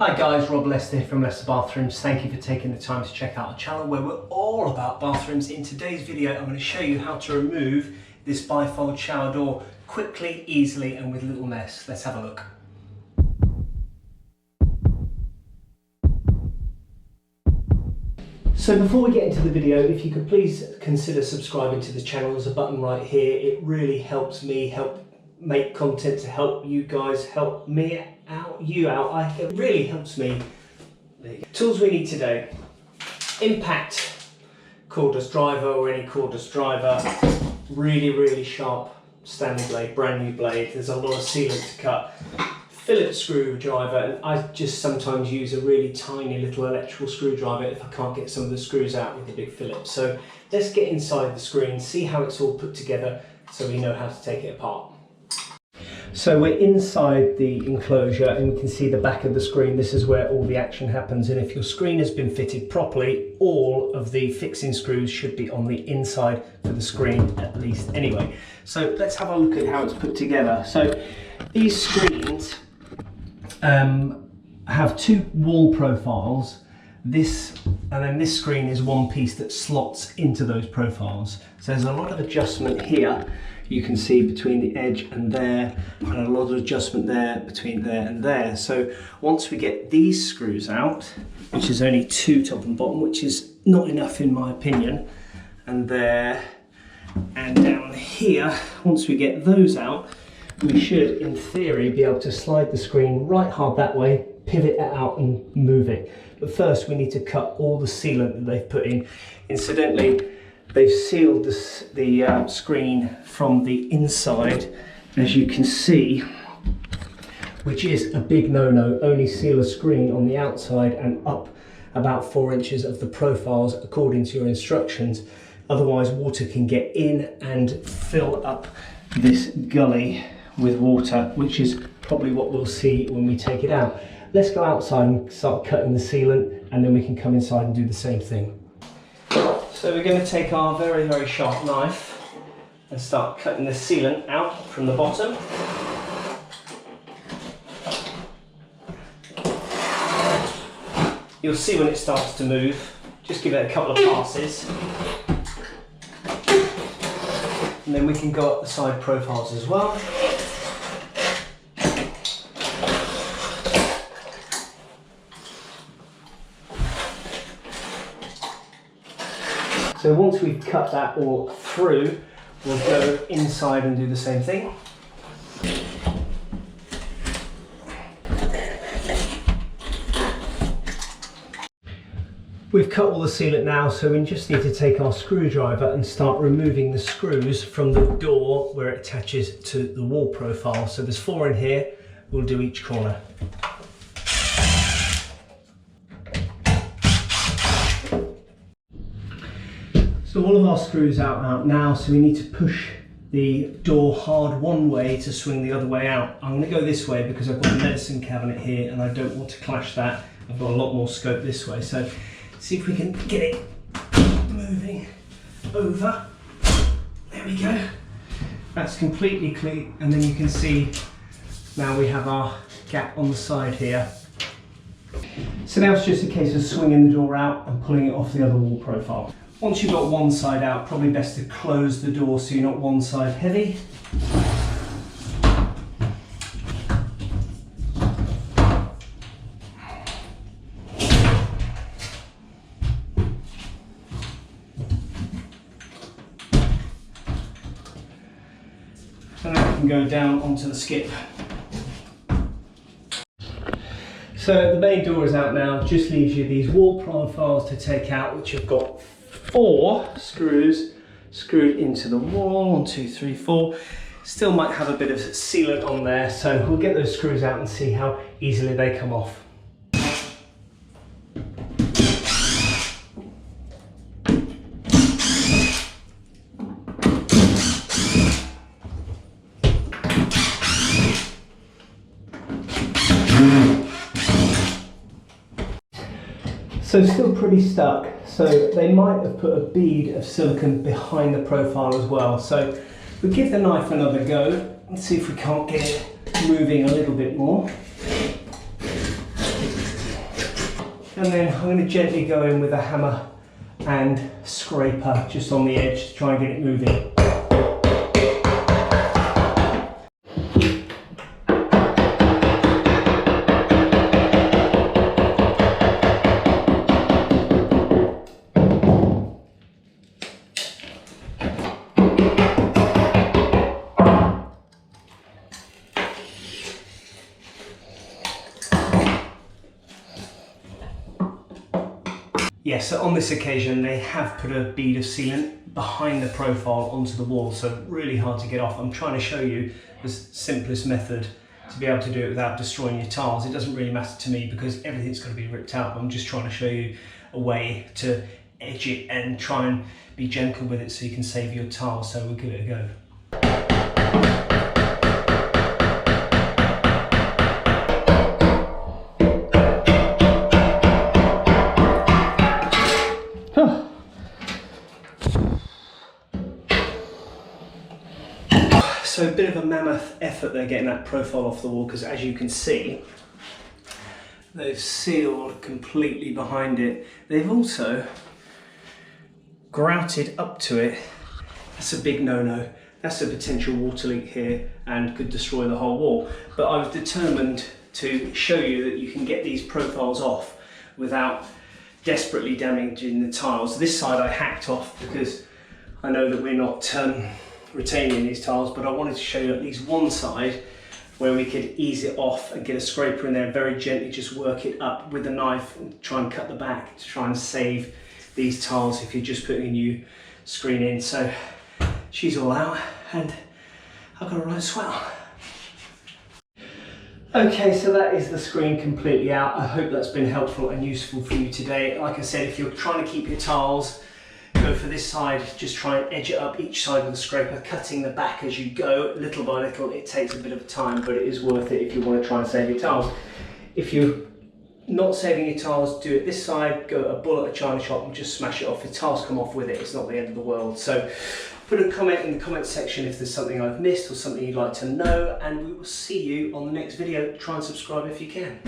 Hi guys, Rob Lester here from Lester Bathrooms. Thank you for taking the time to check out our channel where we're all about bathrooms. In today's video I'm going to show you how to remove this BiFold shower door quickly, easily and with little mess. Let's have a look. So before we get into the video, if you could please consider subscribing to the channel. There's a button right here. It really helps me make content to help you guys, help me out, you out. It really helps me. Tools we need today: impact cordless driver or any cordless driver, really sharp standing blade, brand new blade. There's a lot of sealant to cut. Phillips screwdriver, and I just sometimes use a really tiny little electrical screwdriver if I can't get some of the screws out with the big Phillips. So let's get inside the screen, see how it's all put together so we know how to take it apart. So we're inside the enclosure and we can see the back of the screen. This is where all the action happens, and if your screen has been fitted properly, all of the fixing screws should be on the inside for the screen at least anyway. So let's have a look at how it's put together. So these screens have two wall profiles. This and then this screen is one piece that slots into those profiles. So there's a lot of adjustment here. You can see between the edge and there, and a lot of adjustment there between there and there. So once we get these screws out, which is only two top and bottom, which is not enough in my opinion, and there and down here, once we get those out, we should in theory be able to slide the screen right hard that way, pivot it out and move it. But first we need to cut all the sealant that they've put in. Incidentally, they've sealed the screen from the inside, as you can see, which is a big no-no. Only seal a screen on the outside and up about 4 inches of the profiles according to your instructions. Otherwise water can get in and fill up this gully with water, which is probably what we'll see when we take it out. Let's go outside and start cutting the sealant, and then we can come inside and do the same thing. So we're going to take our very sharp knife and start cutting the sealant out from the bottom. You'll see when it starts to move, just give it a couple of passes. And then we can go up the side profiles as well. So once we've cut that all through, we'll go inside and do the same thing. We've cut all the sealant now, so we just need to take our screwdriver and start removing the screws from the door where it attaches to the wall profile. So there's 4 in here, we'll do each corner. So all of our screws out now, so we need to push the door hard one way to swing the other way out. I'm going to go this way because I've got a medicine cabinet here and I don't want to clash that. I've got a lot more scope this way. So see if we can get it moving over. There we go. That's completely clean, and then you can see now we have our gap on the side here. So now it's just a case of swinging the door out and pulling it off the other wall profile. Once you've got one side out, probably best to close the door so you're not one side heavy. And then we can go down onto the skip. So the main door is out now, just leaves you these wall profiles to take out, which have got 4 screws screwed into the wall. 1, 2, 3, 4. Still might have a bit of sealant on there, so we'll get those screws out and see how easily they come off. So still pretty stuck, so they might have put a bead of silicone behind the profile as well. So we'll give the knife another go and see if we can't get it moving a little bit more. And then I'm going to gently go in with a hammer and scraper just on the edge to try and get it moving. Yes, so on this occasion they have put a bead of sealant behind the profile onto the wall, so really hard to get off. I'm trying to show you the simplest method to be able to do it without destroying your tiles. It doesn't really matter to me because everything's going to be ripped out, but I'm just trying to show you a way to edge it and try and be gentle with it so you can save your tiles, so we'll give it a go. So a bit of a mammoth effort there getting that profile off the wall, because as you can see, they've sealed completely behind it. They've also grouted up to it. That's a big no-no. That's a potential water leak here and could destroy the whole wall. But I was determined to show you that you can get these profiles off without desperately damaging the tiles. This side I hacked off because I know that we're not retaining these tiles, but I wanted to show you at least one side where we could ease it off and get a scraper in there and very gently just work it up with a knife and try and cut the back to try and save these tiles if you're just putting a new screen in. So she's all out and I've got a right swell. Okay, so that is the screen completely out. I hope that's been helpful and useful for you today. Like I said, if you're trying to keep your tiles, go for this side, just try and edge it up each side with a scraper, cutting the back as you go, little by little. It takes a bit of time, but it is worth it if you want to try and save your tiles. If you're not saving your tiles, do it this side, go a bull at a china shop and just smash it off. If tiles come off with it, it's not the end of the world. So put a comment in the comment section if there's something I've missed or something you'd like to know, and we will see you on the next video. Try and subscribe if you can.